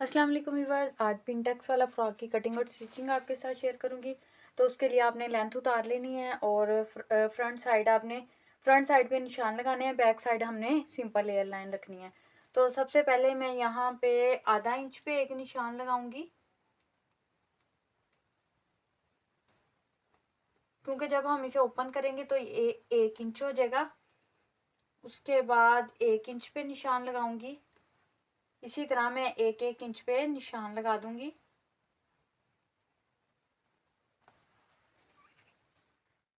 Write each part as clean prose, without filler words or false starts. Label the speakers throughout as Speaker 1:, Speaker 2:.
Speaker 1: अस्सलाम वालेकुम व्यूअर्स, आज पिनटेक्स वाला फ्रॉक की कटिंग और स्टिचिंग आपके साथ शेयर करूंगी। तो उसके लिए आपने लेंथ उतार लेनी है और फ्रंट साइड पे निशान लगाने हैं, बैक साइड हमने सिंपल एयर लाइन रखनी है। तो सबसे पहले मैं यहाँ पे आधा इंच पे एक निशान लगाऊंगी, क्योंकि जब हम इसे ओपन करेंगे तो ये 1 इंच हो जाएगा। उसके बाद 1 इंच पे निशान लगाऊंगी, इसी तरह मैं 1-1 इंच पे निशान लगा दूंगी।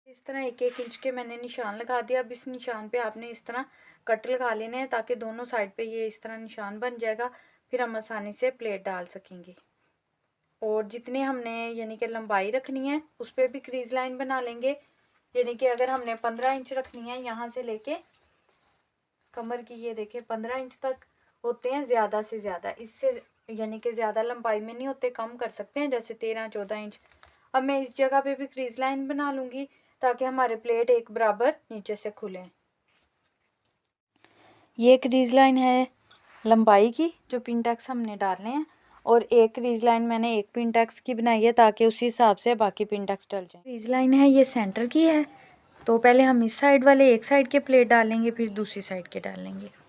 Speaker 1: इस तरह 1-1 इंच के मैंने निशान लगा दिया। अब इस निशान पे आपने इस तरह कट लगा लेने हैं ताकि दोनों साइड पे ये इस तरह निशान बन जाएगा। फिर हम आसानी से प्लेट डाल सकेंगे। और जितने हमने यानी कि लंबाई रखनी है उस पर भी क्रीज लाइन बना लेंगे। यानी कि अगर हमने 15 इंच रखनी है यहाँ से लेके कमर की, ये देखिए 15 इंच तक होते हैं ज़्यादा से ज़्यादा। इससे यानी कि ज़्यादा लंबाई में नहीं होते, कम कर सकते हैं, जैसे 13-14 इंच। अब मैं इस जगह पे भी क्रीज लाइन बना लूँगी ताकि हमारे प्लेट एक बराबर नीचे से खुलें। ये क्रीज लाइन है लंबाई की जो पिनटेक्स हमने डालने हैं, और एक क्रीज लाइन मैंने एक पिनटेक्स की बनाई है ताकि उसी हिसाब से बाकी पिनटेक्स डल जाए। क्रीज लाइन है ये सेंटर की है, तो पहले हम इस साइड वाले एक साइड के प्लेट डालेंगे, फिर दूसरी साइड के डालेंगे।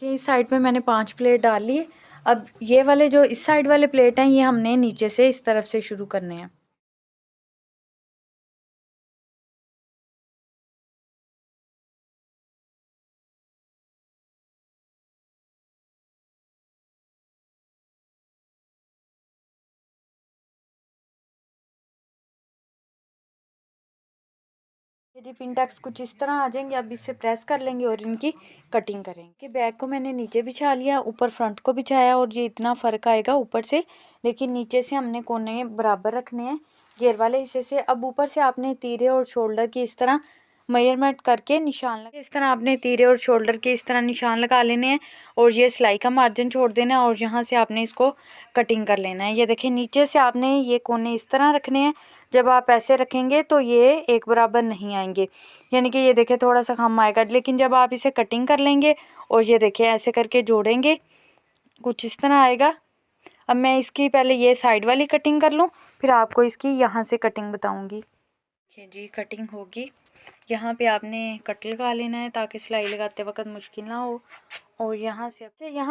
Speaker 1: कि इस साइड पे मैंने 5 प्लेट डाल ली। अब ये वाले जो इस साइड वाले प्लेट हैं ये हमने नीचे से इस तरफ से शुरू करने हैं। ये जी पिनटेक्स कुछ इस तरह आ जाएंगे। अब इसे प्रेस कर लेंगे और इनकी कटिंग करेंगे। कि बैक को मैंने नीचे बिछा लिया, ऊपर फ्रंट को बिछाया, और ये इतना फ़र्क आएगा ऊपर से, लेकिन नीचे से हमने कोने बराबर रखने हैं घेर वाले हिस्से से। अब ऊपर से आपने तीरे और शोल्डर की इस तरह मेजरमेंट करके निशान लगा, इस तरह आपने तीरे और शोल्डर के इस तरह निशान लगा लेने हैं, और ये सिलाई का मार्जिन छोड़ देना है, और यहाँ से आपने इसको कटिंग कर लेना है। ये देखिए नीचे से आपने ये कोने इस तरह रखने हैं। जब आप ऐसे रखेंगे तो ये एक बराबर नहीं आएंगे, यानी कि ये देखिए थोड़ा सा कम आएगा, लेकिन जब आप इसे कटिंग कर लेंगे और ये देखिए ऐसे करके जोड़ेंगे कुछ इस तरह आएगा। अब मैं इसकी पहले ये साइड वाली कटिंग कर लूँ, फिर आपको इसकी यहाँ से कटिंग बताऊँगी। देखिए जी कटिंग होगी। यहाँ पे आपने कट लगा लेना है ताकि सिलाई लगाते वक्त मुश्किल ना हो। और यहाँ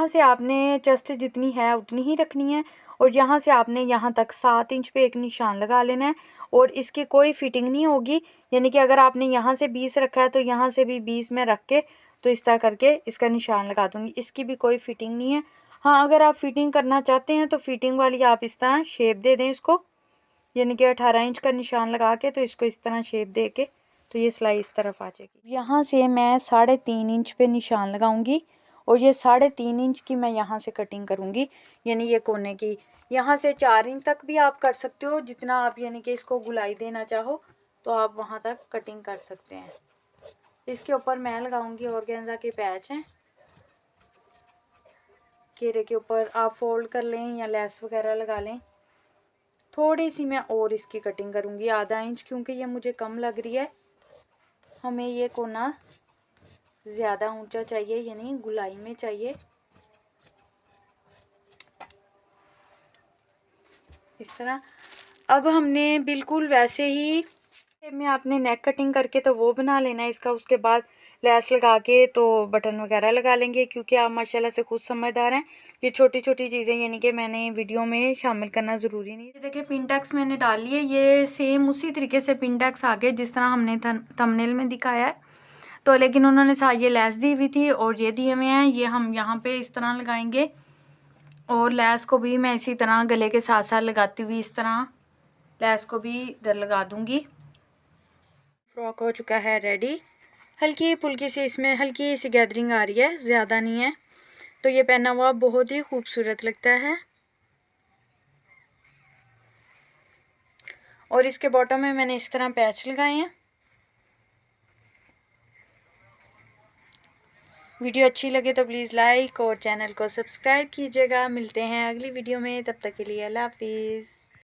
Speaker 1: से आपने चेस्ट जितनी है उतनी ही रखनी है, और यहाँ से आपने यहाँ तक 7 इंच पे एक निशान लगा लेना है, और इसकी कोई फिटिंग नहीं होगी। यानी कि अगर आपने यहाँ से 20 रखा है तो यहाँ से भी 20 में रख के तो इस तरह करके इसका निशान लगा दूँगी। इसकी भी कोई फिटिंग नहीं है। हाँ, अगर आप फिटिंग करना चाहते हैं तो फिटिंग वाली आप इस तरह शेप दे दें इसको, यानी कि 18 इंच का निशान लगा के तो इसको इस तरह शेप दे के तो ये सिलाई इस तरफ आ जाएगी। यहाँ से मैं 3.5 इंच पे निशान लगाऊंगी, और ये 3.5 इंच की मैं यहाँ से कटिंग करूँगी, यानी ये कोने की। यहाँ से 4 इंच तक भी आप कर सकते हो, जितना आप यानी कि इसको गुलाई देना चाहो तो आप वहाँ तक कटिंग कर सकते हैं। इसके ऊपर मैं लगाऊंगी ऑर्गेन्जा के पैच हैं, घेरे के ऊपर आप फोल्ड कर लें या लेस वगैरह लगा लें। थोड़ी सी मैं और इसकी कटिंग करूँगी, आधा इंच, क्योंकि ये मुझे कम लग रही है। हमें ये कोना ज़्यादा ऊंचा चाहिए, यानी गुलाई में चाहिए इस तरह। अब हमने बिल्कुल वैसे ही में आपने नेक कटिंग करके तो वो बना लेना है इसका। उसके बाद लेस लगा के तो बटन वगैरह लगा लेंगे, क्योंकि आप माशाल्लाह से खुद समझदार हैं। ये छोटी छोटी चीज़ें यानी कि मैंने वीडियो में शामिल करना ज़रूरी नहीं। देखिए पिनटेक्स मैंने डाल लिए, ये सेम उसी तरीके से पिनटेक्स आगे जिस तरह हमने थंबनेल में दिखाया है। तो लेकिन उन्होंने ये लेस दी हुई थी और ये दिए हुए हैं, ये हम यहाँ पे इस तरह लगाएंगे, और लेस को भी मैं इसी तरह गले के साथ साथ लगाती हुई इस तरह लेस को भी इधर लगा दूंगी। फ्रॉक हो चुका है रेडी। हल्की फुल्की सी इसमें हल्की सी गैदरिंग आ रही है, ज़्यादा नहीं है। तो ये पहना हुआ बहुत ही खूबसूरत लगता है। और इसके बॉटम में मैंने इस तरह पैच लगाए हैं। वीडियो अच्छी लगे तो प्लीज़ लाइक और चैनल को सब्सक्राइब कीजिएगा। मिलते हैं अगली वीडियो में, तब तक के लिए अल्लाह हाफिज़।